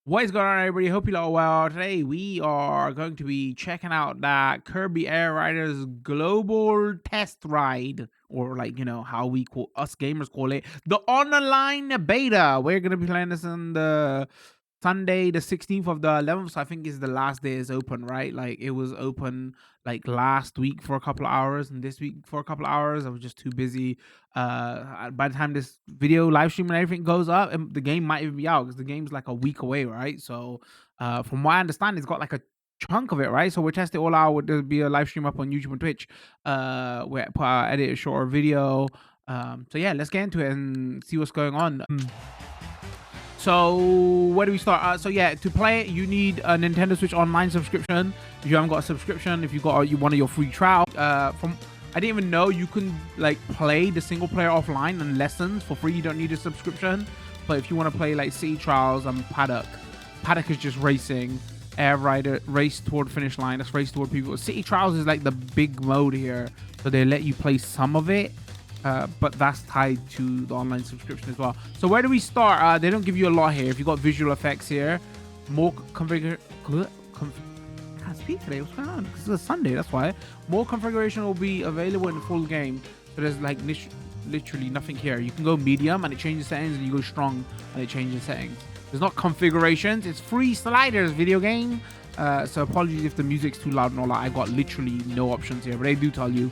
What is going on, everybody? Hope you all well. Today we are going to be checking out that Kirby Air Riders global test ride, or like how we call us gamers call it, the online beta. We're gonna be playing this on the Sunday, the 16th of the 11th. So I think is the last day is open, right? Like it was open like last week for a couple of hours and this week for a couple of hours. I was just too busy. By the time this video live stream and everything goes up, and the game might even be out because the game's like a week away, right? So from what I understand, it's got like a chunk of it, right? So we're testing it all out. There'll be a live stream up on YouTube and Twitch. Where I edit a short video. So yeah, let's get into it and see what's going on. So where do we start? So yeah, to play it, you need a Nintendo Switch Online subscription. If you haven't got a subscription, if you got one of your free trial, I didn't even know you can like play the single player offline and lessons for free. You don't need a subscription. But if you want to play like City Trials and Paddock is just racing. Air Rider race toward finish line. That's race toward people. City Trials is like the big mode here, so they let you play some of it. But that's tied to the online subscription as well. So where do we start? They don't give you a lot here. If you got visual effects here, more configure. I can't speak today. What's going on? This is a Sunday. That's why. More configuration will be available in the full game. So there's like literally nothing here. You can go medium and it changes settings, and you go strong and it changes settings. There's not configurations. It's free sliders. Video game. So apologies if the music's too loud and all that. I got literally no options here, but they do tell you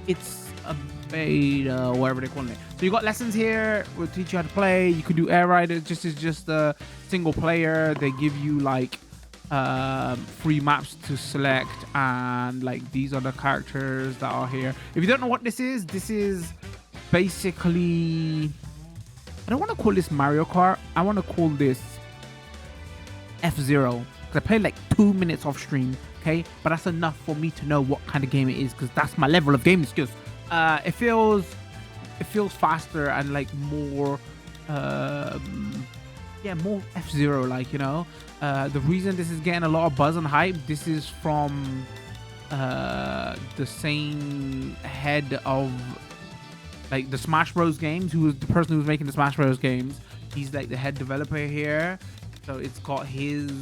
it's a beta, whatever they're calling it. So you got lessons here. We'll teach you how to play. You can do Air Riders. It's just a single player. They give you like free maps to select, and like these are the characters that are here. If you don't know what this is basically, I don't want to call this Mario Kart. I want to call this F-Zero, because I played like 2 minutes off stream. Okay, but that's enough for me to know what kind of game it is, because that's my level of gaming skills. It feels faster and like more more F-Zero, like, the reason this is getting a lot of buzz and hype, this is from the same head of like the Smash Bros games, who was the person who was making the Smash Bros games. He's like the head developer here, so it's got his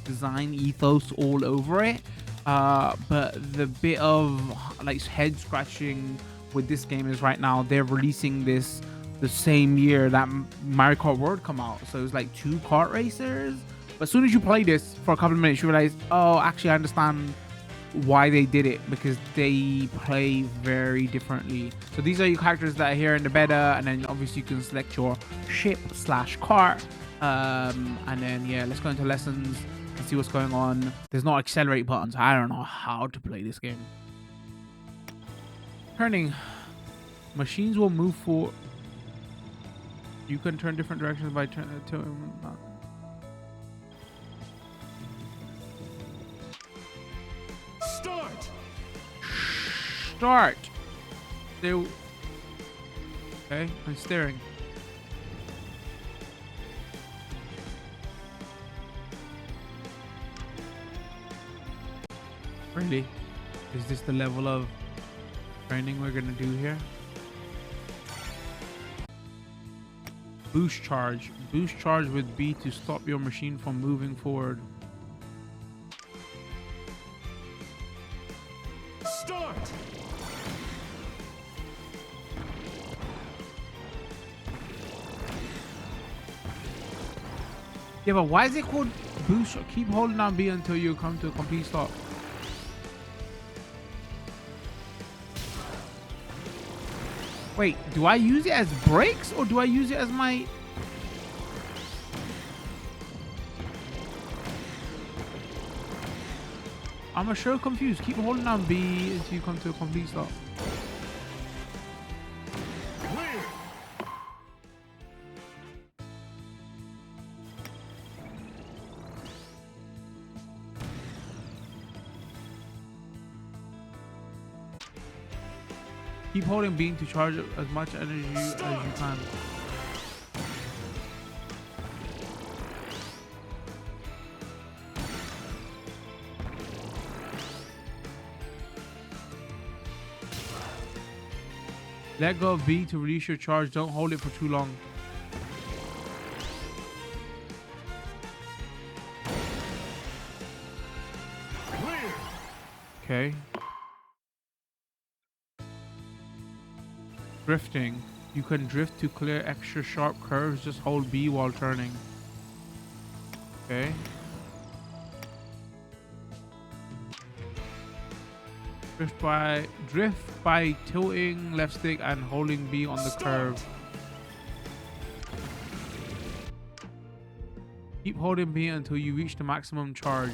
design ethos all over it. But the bit of like head scratching with this game is right now they're releasing this the same year that Mario Kart World come out. So it's like two kart racers. But as soon as you play this for a couple of minutes, you realize, oh, actually I understand why they did it, because they play very differently. So these are your characters that are here in the beta, and then obviously you can select your ship / kart. And then yeah, let's go into lessons and see what's going on. There's no accelerate buttons. I don't know how to play this game. Turning. Machines will move forward. You can turn different directions by turning. Start. There. Okay, I'm steering. Really? Is this the level of training we're gonna do here? Boost charge. Boost charge with B to stop your machine from moving forward. Start! Yeah, but why is it called boost? Keep holding down B until you come to a complete stop. Wait, do I use it as brakes, or do I use it as my... I'm so confused. Keep holding down B until you come to a complete stop. Keep holding B to charge as much energy as you can. Let go of B to release your charge. Don't hold it for too long. Okay. Drifting. You can drift to clear extra sharp curves. Just hold B while turning. Okay. Drift by tilting left stick and holding B on the curve. Keep holding B until you reach the maximum charge.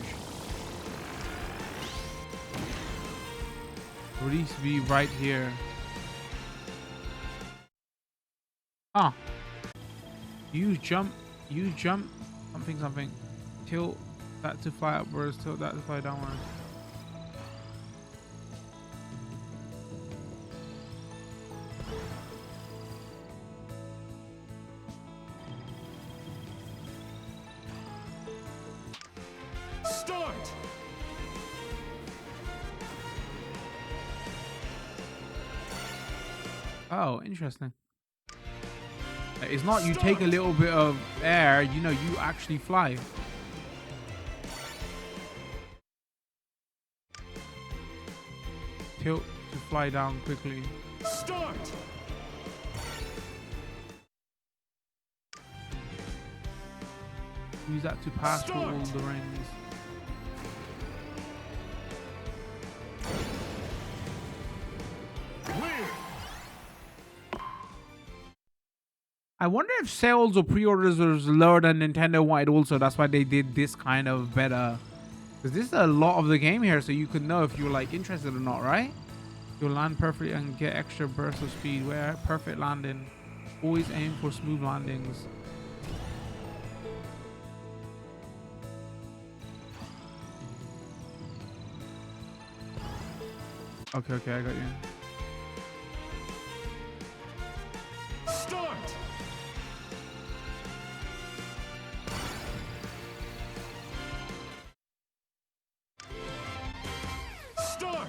Release B right here. Ah. Use jump. Something. Tilt that to fly upwards. Tilt that to fly downwards. Start. Oh, interesting. It's not you take a little bit of air, you know, you actually fly. Tilt to fly down quickly. Start. Use that to pass through all the rings. I wonder if sales or pre-orders was lower than Nintendo wanted also. That's why they did this kind of beta. Because this is a lot of the game here, so you could know if you're like interested or not, right? You'll land perfectly and get extra burst of speed. Where perfect landing. Always aim for smooth landings. Okay, I got you. Start. Start.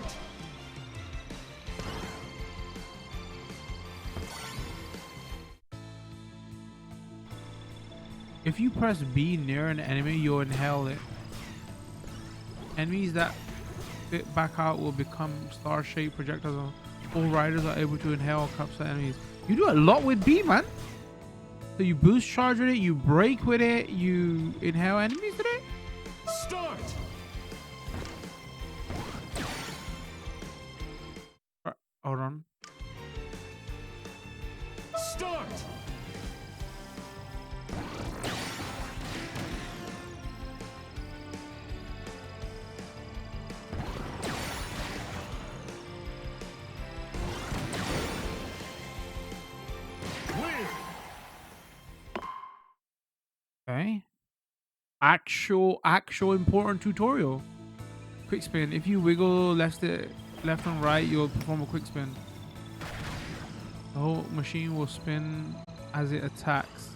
If you press B near an enemy, you'll inhale it. Enemies that spit back out will become star-shaped projectiles. All riders are able to inhale cups of enemies. You do a lot with B, man. So you boost charge with it, you brake with it, you inhale enemies with it. Start. Hold on. Start. Okay. Actual important tutorial. Quick spin. If you wiggle left and right, you'll perform a quick spin. The whole machine will spin as it attacks.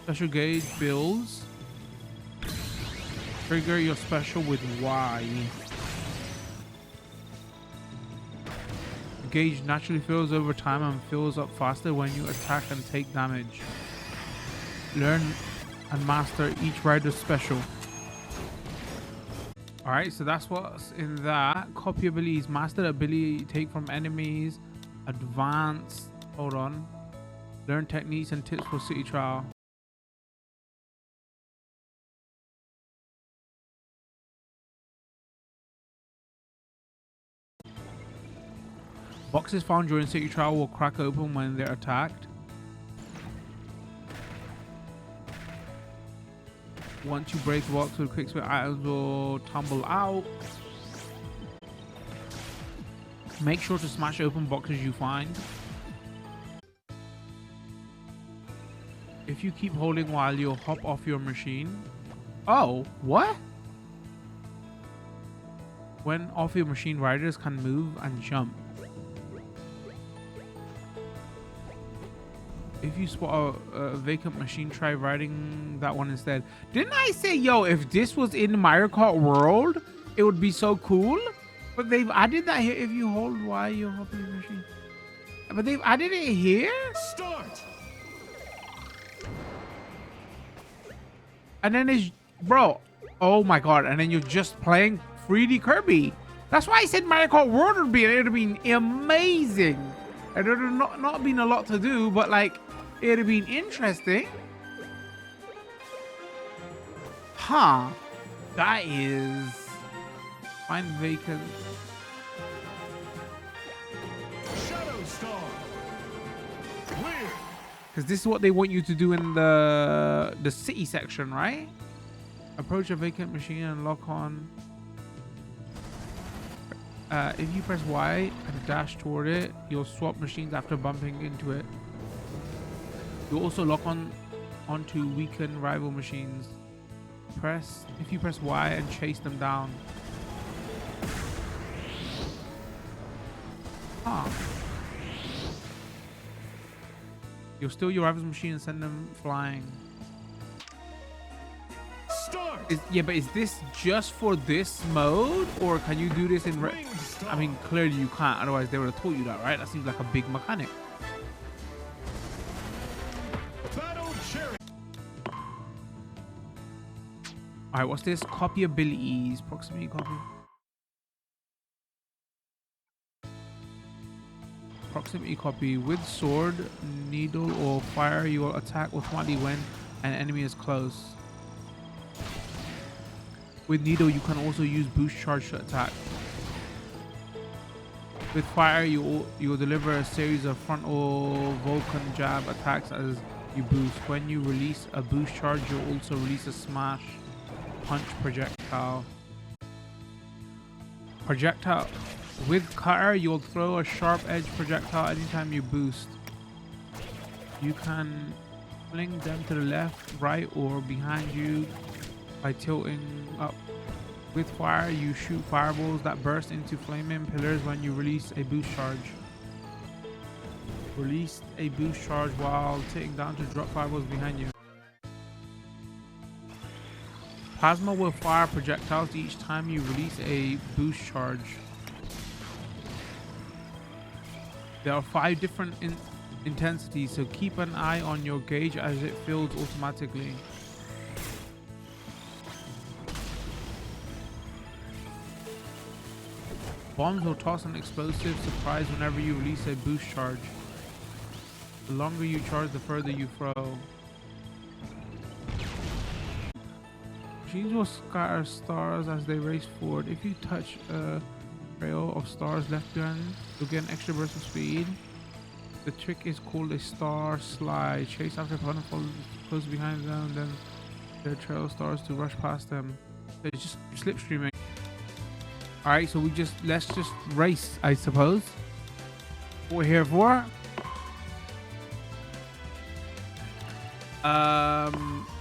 Special gauge builds. Trigger your special with Y. The gauge naturally fills over time and fills up faster when you attack and take damage. Learn and master each rider's special. Alright, so that's what's in that. Copy abilities. Master ability take from enemies. Advanced. Hold on. Learn techniques and tips for city trial. Boxes found during city trial will crack open when they're attacked. Once you break the box with quick spin, items will tumble out. Make sure to smash open boxes you find. If you keep holding while you'll hop off your machine. Oh, what? When off your machine, riders can move and jump. If you spot a vacant machine, try riding that one instead. Didn't I say, yo, if this was in Mario Kart World, it would be so cool? But they've added that here. If you hold while you're hopping the machine. But they've added it here? Start. And then it's... Bro, Oh my god, and then you're just playing 3D Kirby. That's why I said Mario Kart World would have been amazing. And it would have not been a lot to do, but like, it would have been interesting. Huh. That is... Find vacant. Shadow Star. Clear. Because this is what they want you to do in the city section, right? Approach a vacant machine and lock on. If you press Y and dash toward it, you'll swap machines after bumping into it. You'll also lock on onto weakened rival machines. If you press Y and chase them down. Huh. You'll steal your rival's machine and send them flying. Start. Yeah, but is this just for this mode, or can you do this in? I mean, clearly you can't. Otherwise, they would have told you that, right? That seems like a big mechanic. Battle Cherry. All right, what's this? Copy abilities, proximity copy. Proximity copy with sword, needle, or fire. You will attack automatically when an enemy is close. With needle, you can also use boost charge to attack. With fire, you will deliver a series of frontal Vulcan jab attacks as you boost. When you release a boost charge, you'll also release a smash punch projectile. With cutter, you'll throw a sharp edge projectile anytime you boost. You can fling them to the left, right, or behind you by tilting up. With fire, you shoot fireballs that burst into flaming pillars when you release a boost charge. Release a boost charge while tilting down to drop fireballs behind you. Plasma will fire projectiles each time you release a boost charge. There are 5 different intensities, so keep an eye on your gauge as it fills automatically. Bombs will toss an explosive surprise whenever you release a boost charge. The longer you charge, the further you throw. Machines will scatter stars as they race forward. If you touch a trail of stars left behind, you'll get an extra burst of speed. The trick is called a star slide. Chase after fun and follow close behind them, then their trail of stars to rush past them. It's just slipstreaming. Alright, so let's just race, I suppose. What we're here for.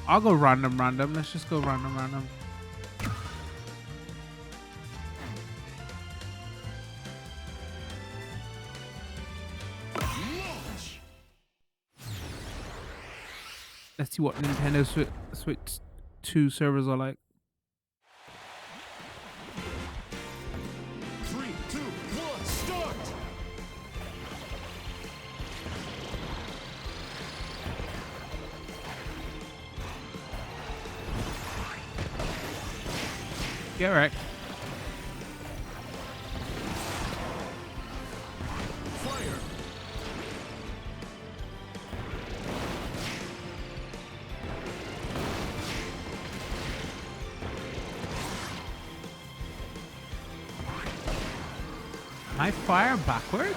I'll go random. Let's just go random. Launch. Let's see what Nintendo Switch 2 servers are like. 3, 2, 1, start. Get wrecked. Fire. Can I fire backwards?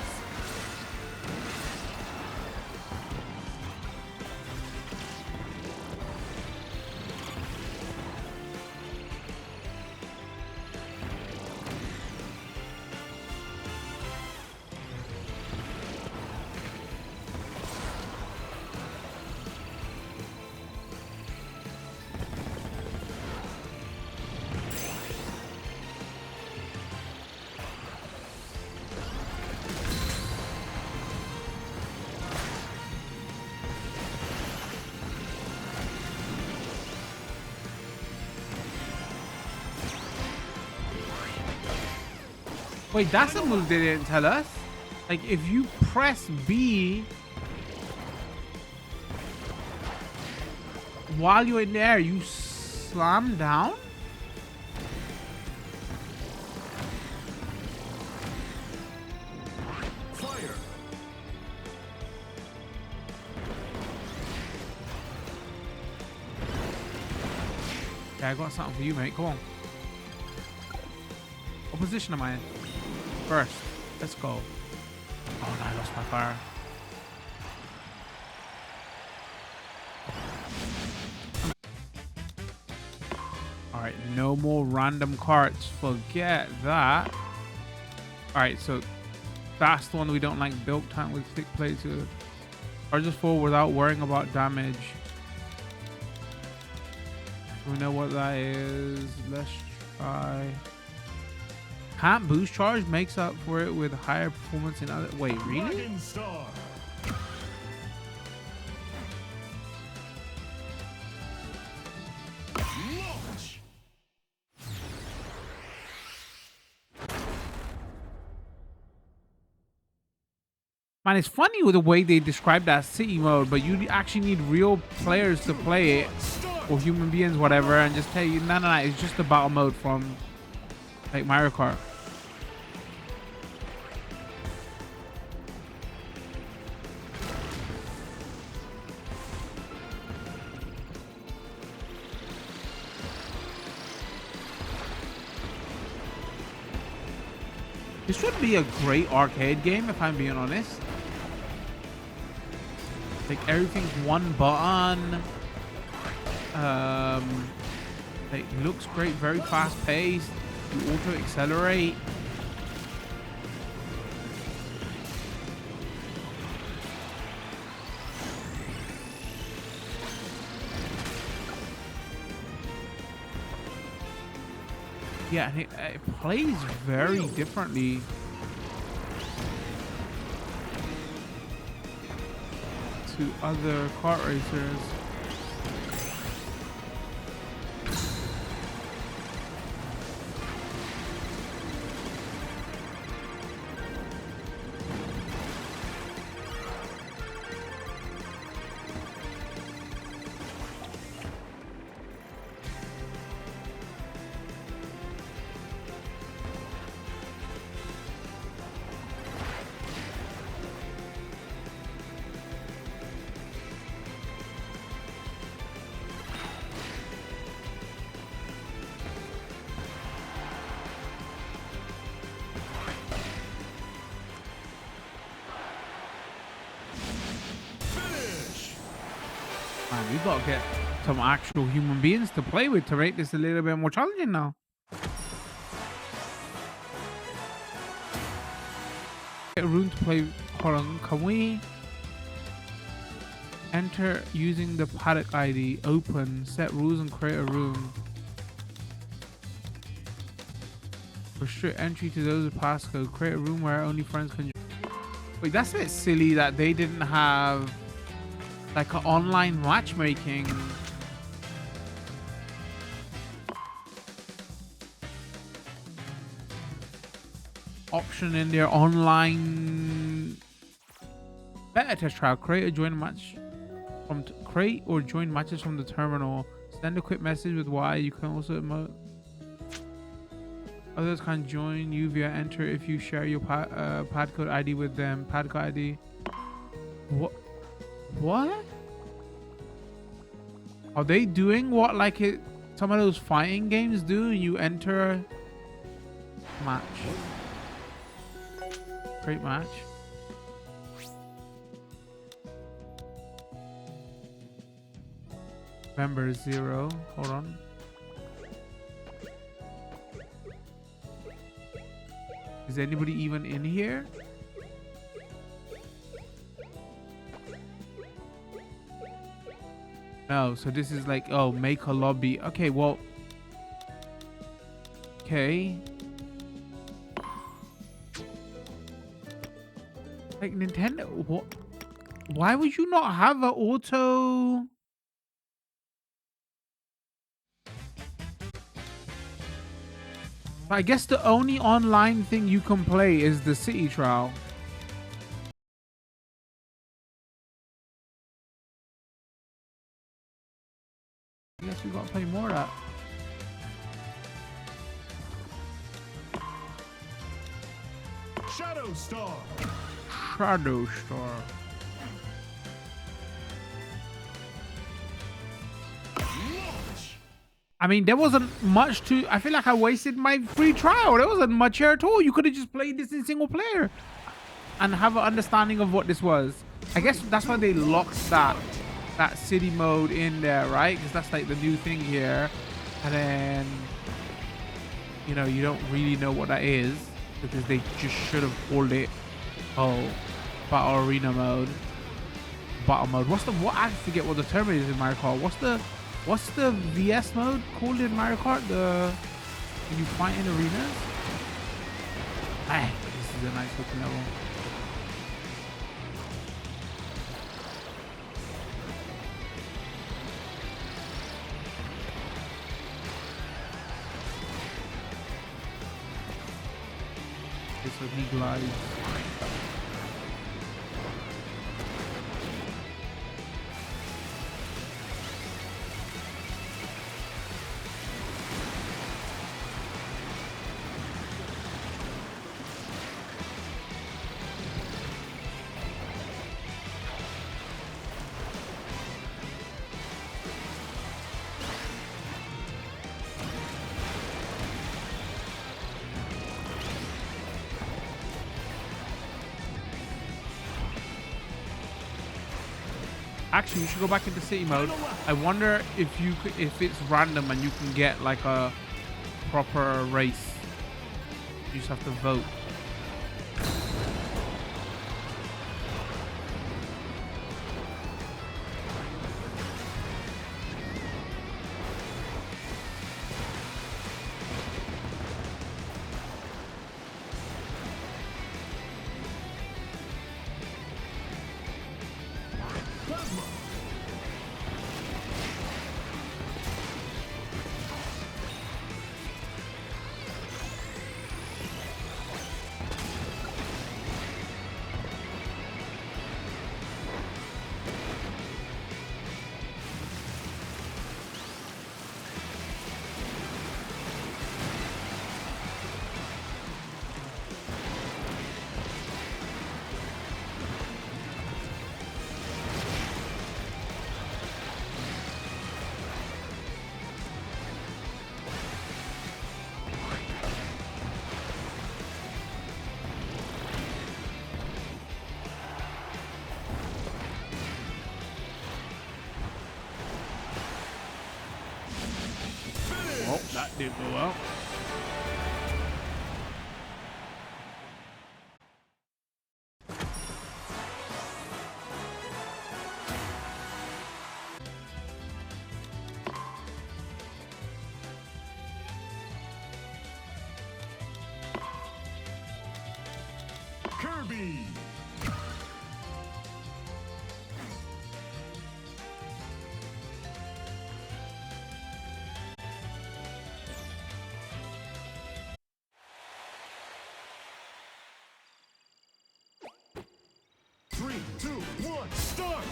Wait, that's a move they didn't tell us. Like, if you press B while you're in the air, you slam down? Yeah, I got something for you, mate. Come on. What position am I in? First. Let's go. Oh, no, I lost my fire. All right, no more random carts. Forget that. All right, so that's the one we don't like. Built tank with thick plates. Charges forward without worrying about damage. We know what that is. Let's try. Can't boost charge, makes up for it with higher performance in other. Wait, really? Dragon Star. Launch. Man, it's funny with the way they describe that city mode, but you actually need real players to play it, Start. or human beings, whatever, and just tell you, no, no, no, it's just a battle mode from like Mario Kart. This would be a great arcade game if I'm being honest. Like everything's one button. Like looks great, very fast paced. You auto accelerate. Yeah, and it plays very differently. To other kart racers. Man, we gotta get some actual human beings to play with to make this a little bit more challenging now. Get a room to play. Hold on, can we enter using the Paddock ID? Open, set rules and create a room. Restrict entry to those with passcode. Create a room where only friends can. Wait, that's a bit silly that they didn't have like an online matchmaking. Option in their online beta test trial. Create or join match from create or join matches from the terminal. Send a quick message with Y. You can also emote. Others can join you via enter if you share your pad code ID with them. Pad code ID. What? Are they doing what like it? Some of those fighting games do. You enter match. Great match. Member 0. Hold on. Is anybody even in here? No, so this is like, oh, make a lobby. Okay, well. Okay. Like Nintendo, what? Why would you not have an auto? I guess the only online thing you can play is the city trial. I guess we gotta play more of that. Shadow Star. Shadow Star. Launch. I mean, there wasn't much to. I feel like I wasted my free trial. There wasn't much here at all. You could have just played this in single player and have an understanding of what this was. I guess that's why they locked that city mode in there, right? Because that's like the new thing here. And then, you know, you don't really know what that is because they just should have called it, oh, battle arena mode, battle mode. I forget what the term is in Mario Kart. What's the VS mode called in Mario Kart? When you fight in arenas? This is a nice looking level. Okay, so he glides. Actually, you should go back into city mode. I wonder if it's random and you can get like a proper race. You just have to vote. Oh, that didn't go well. Kirby. Three, two, one, start!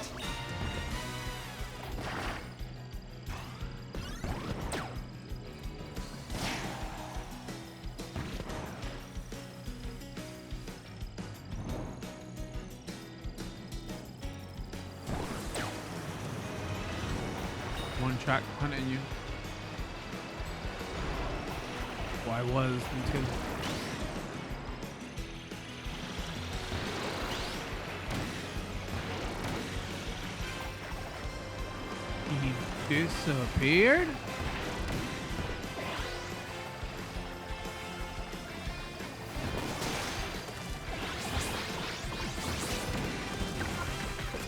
One track hunting you. Well, I was until. He disappeared?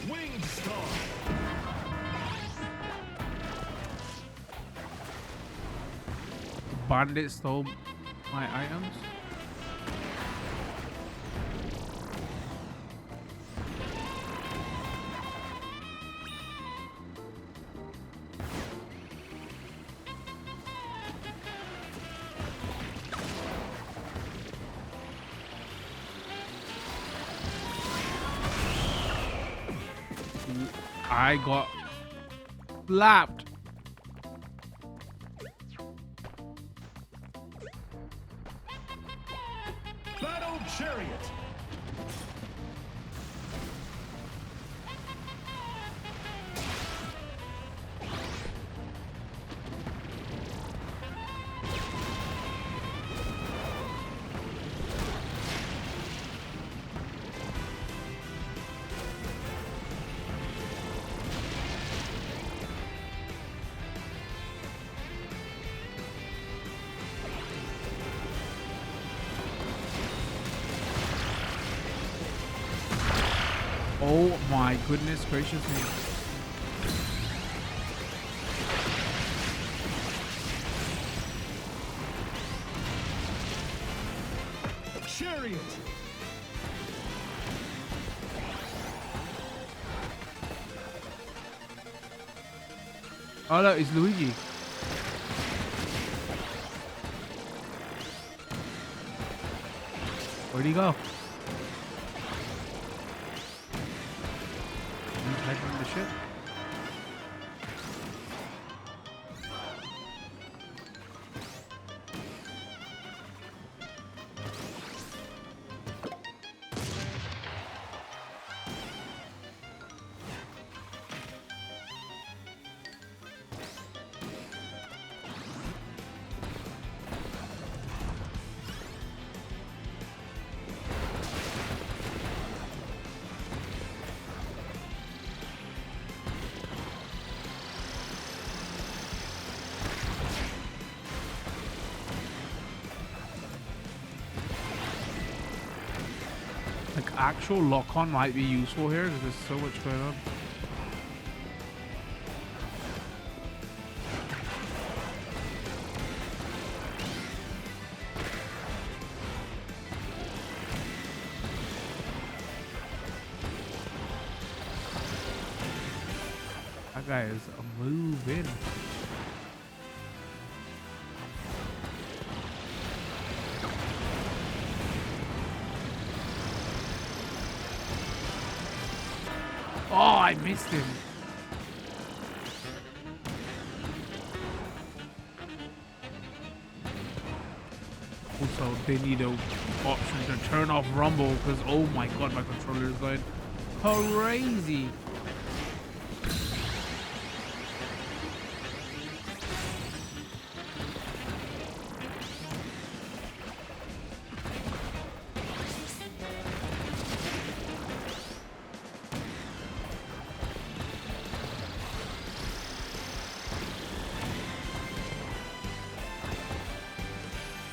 Winged Star. Bandit stole my items. I got slapped. Battle Chariot. Oh my goodness gracious me. Chariot. Oh no, it's Luigi. Where'd he go? He's heading from the ship. Like actual lock-on might be useful here because there's so much going on. That guy is moving. Oh, I missed him. Also, they need a option to turn off Rumble because oh my god, my controller is going crazy.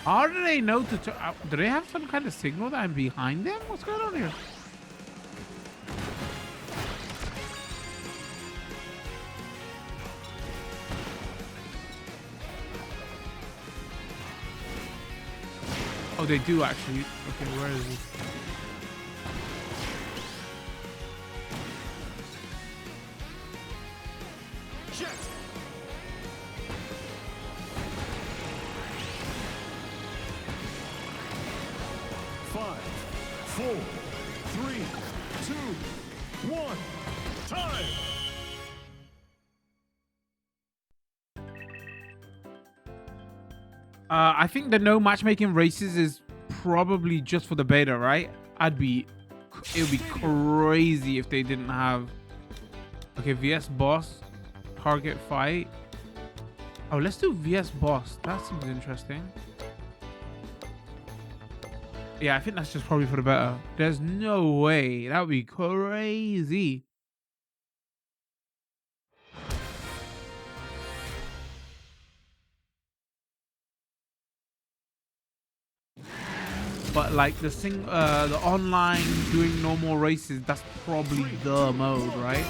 How do they know to turn? Do they have some kind of signal that I'm behind them? What's going on here? Oh, they do actually. Okay, where is he? Jet. 5, 4, 3, 2, 1. Time. I think the no matchmaking races is probably just for the beta, right? It would be crazy if they didn't have. Okay, VS boss, target fight. Oh, let's do VS boss. That seems interesting. Yeah, I think that's just probably for the better. There's no way. That would be crazy. But like the online doing normal races, that's probably the mode, right?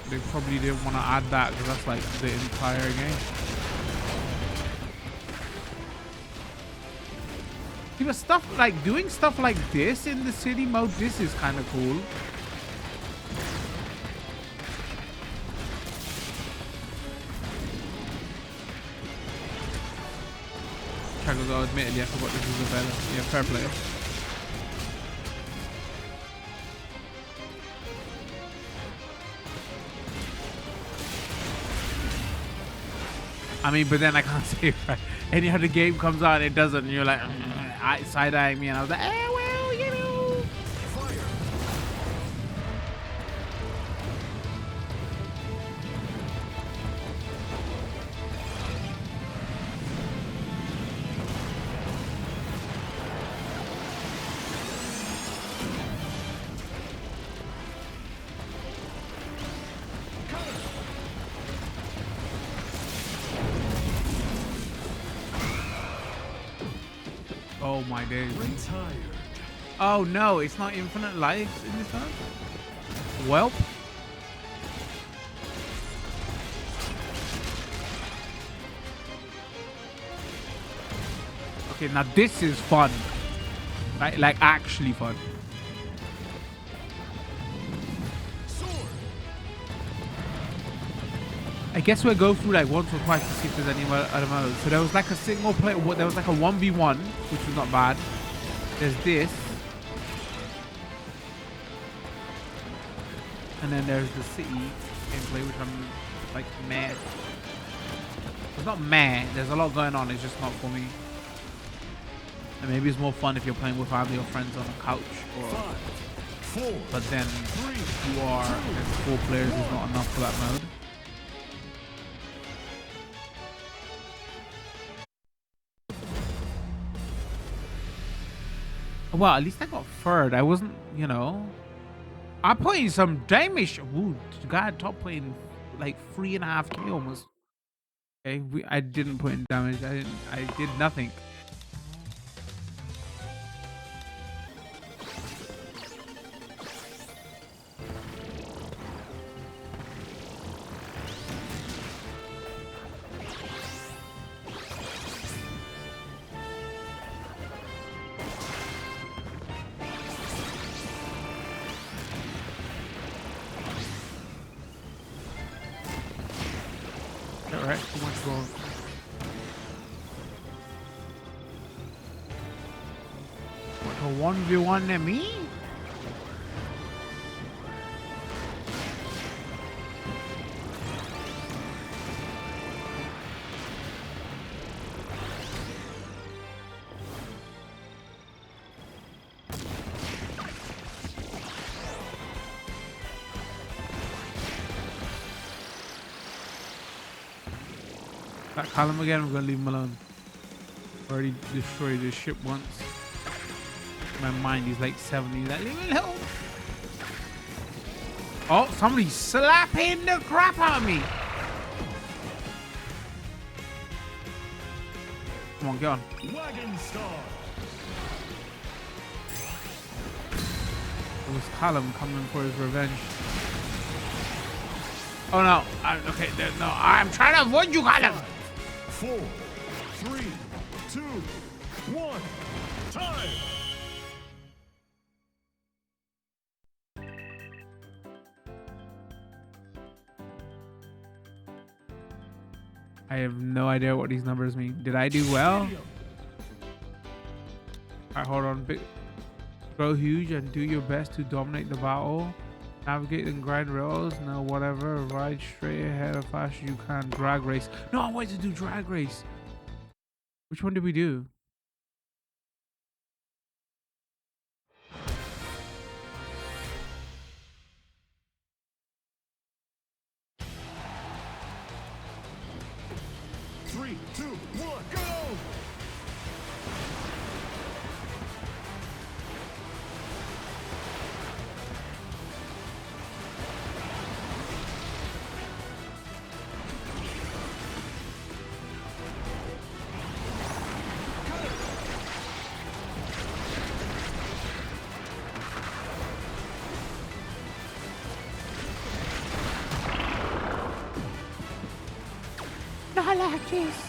They probably didn't want to add that because that's like the entire game. See, but stuff like doing stuff like this in the city mode, this is kind of cool. I'll admittedly I forgot this was a beta. Yeah, fair play. I mean, but then I can't say it right. Any other game comes out and it doesn't, and you're like side-eyeing me, and I was like, well, you know. Fire. Oh my days. Retired. Oh no, it's not infinite life in this one? Welp. Okay, now this is fun. Like actually fun. I guess we'll go through like once or twice to see if there's any other modes. So there was like a single player, there was like a 1v1, which was not bad. There's this. And then there's the city gameplay, which I'm like meh. It's not meh, there's a lot going on, it's just not for me. And maybe it's more fun if you're playing with family or friends on a couch. Or, but then if you are and 4 players is not enough for that mode. Well, at least I got third. I wasn't, you know. I'm playing some damage. Ooh, God, top playing like 3.5k almost. Okay, I didn't put in damage. I did nothing. Alright, too much gold. What, a 1v1 to me? That column again, we're gonna leave him alone. Already destroyed this ship once. In my mind, he's like 70. Like, leave him alone. Oh, somebody's slapping the crap out of me. Come on, get on. Wagon Star. It was Callum coming for his revenge. Oh no. Okay, no. I'm trying to avoid you, Callum. 4, 3, 2, 1. Time. I have no idea what these numbers mean. Did I do well? Alright, hold on. Grow huge and do your best to dominate the battle. Navigate and grind rails. No, whatever. Ride straight ahead as fast as you can. Drag race. No, I wanted to do drag race. Which one did we do? Three, two, one, go! Not like this.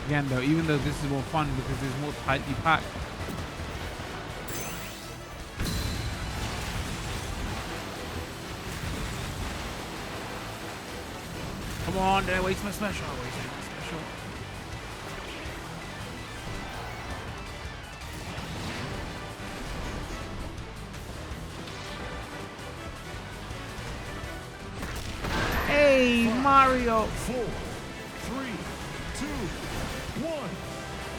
Again though, even though this is more fun because it's more tightly packed. Come on, did I waste my special? I wasted my special. Hey, Mario! 4, 3, 2, 1.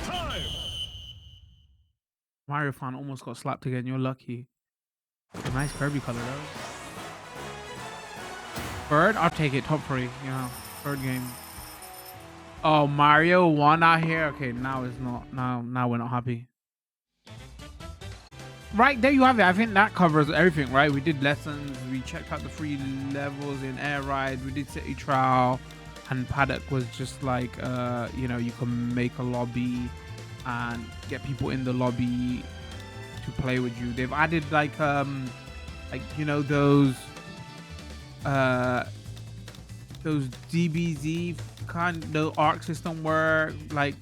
Time. Mario fan almost got slapped again. You're lucky. Nice Kirby color though. Third, I'll take it. Top 3. Yeah, third game. Oh, Mario won out here. Okay, now it's not. Now we're not happy. Right, there you have it. I think that covers everything, right? We did lessons. We checked out the 3 levels in Air Ride. We did City Trial. And Paddock was just like, you know, you can make a lobby and get people in the lobby to play with you. They've added like you know, those DBZ kind of the arc system where like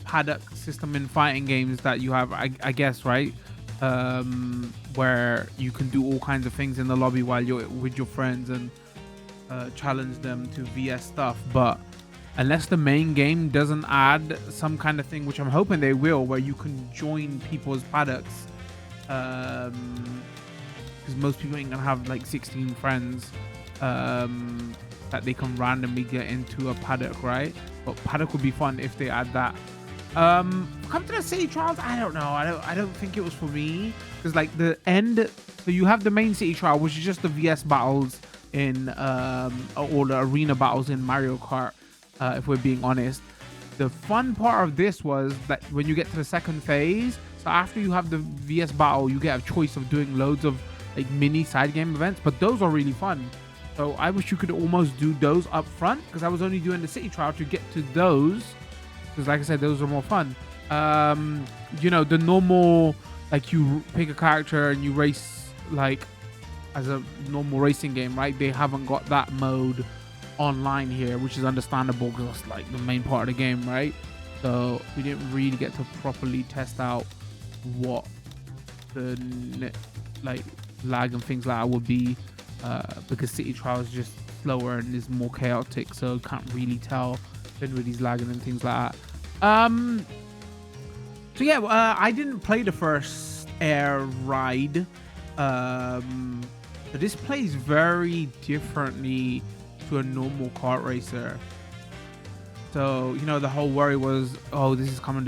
Paddock system in fighting games that you have, I guess, right? Where you can do all kinds of things in the lobby while you're with your friends and challenge them to VS stuff. But unless the main game doesn't add some kind of thing, which I'm hoping they will, where you can join people's Paddocks, because most people ain't gonna have like 16 friends that they can randomly get into a Paddock, right? But Paddock would be fun if they add that. Come to the City Trials, I don't know. I don't think it was for me, because like the end, so you have the main City Trial, which is just the VS battles in or the arena battles in Mario Kart, if we're being honest. The fun part of this was that when you get to the second phase, so after you have the VS battle, you get a choice of doing loads of like mini side game events, but those are really fun. So I wish you could almost do those up front, because I was only doing the City Trial to get to those, because like I said, those are more fun. You know, the normal, like you pick a character and you race like as a normal racing game, right? They haven't got that mode online here, which is understandable because that's like the main part of the game, right? So we didn't really get to properly test out what the like lag and things like that would be, because City Trial is just slower and is more chaotic, so can't really tell when he's lagging and things like that. So yeah, I didn't play the first Air Ride. So this plays very differently to a normal kart racer. So, you know, the whole worry was, oh, this is coming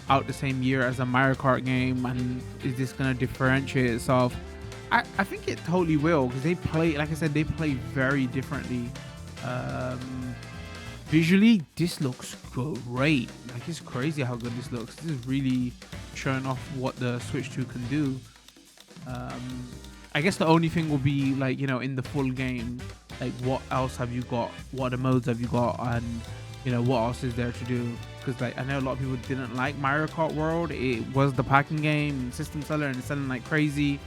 out the same year as a Mario Kart game, and is this gonna differentiate itself? I think it totally will, because they play, like I said, they play very differently. Visually, this looks great. Like, it's crazy how good this looks. This is really showing off what the Switch 2 can do. I guess the only thing will be, like, you know, in the full game, like, what else have you got? What other modes have you got? And, you know, what else is there to do? Because, like, I know a lot of people didn't like Mario Kart World. It was the packing game, system seller, and it's selling like crazy.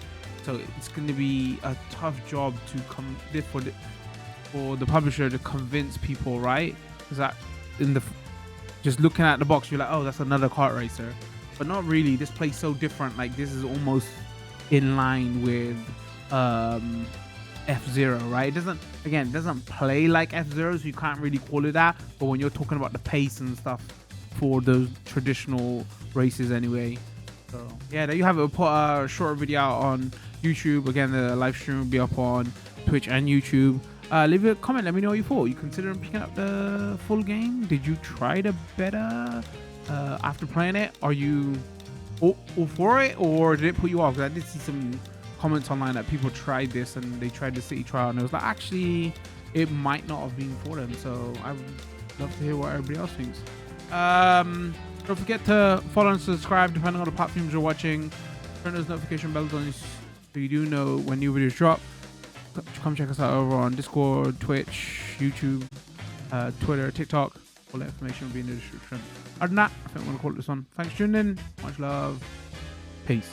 So it's going to be a tough job to for the publisher to convince people, right? Because that just looking at the box, you're like, oh, that's another kart racer, but not really. This plays so different. Like, this is almost in line with F-Zero, right? It doesn't play like F-Zero, so you can't really call it that. But when you're talking about the pace and stuff for those traditional races anyway. So yeah, there you have it. We'll put a short video out on YouTube. Again, the live stream will be up on Twitch and YouTube. Leave a comment, let me know what you thought. You considering picking up the full game? Did you try the beta after playing it? Are you all for it, or did it put you off? Because I did see some comments online that people tried this and they tried the City Trial and it was like, actually it might not have been for them. So I would love to hear what everybody else thinks. Don't forget to follow and subscribe depending on the platforms you're watching. Turn those notification bells on so you do know when new videos drop. Come check us out over on Discord, Twitch, YouTube, Twitter, TikTok. All that information will be in the description. Other than that, I think I'm going to call it this one. Thanks for tuning in. Much love. Peace.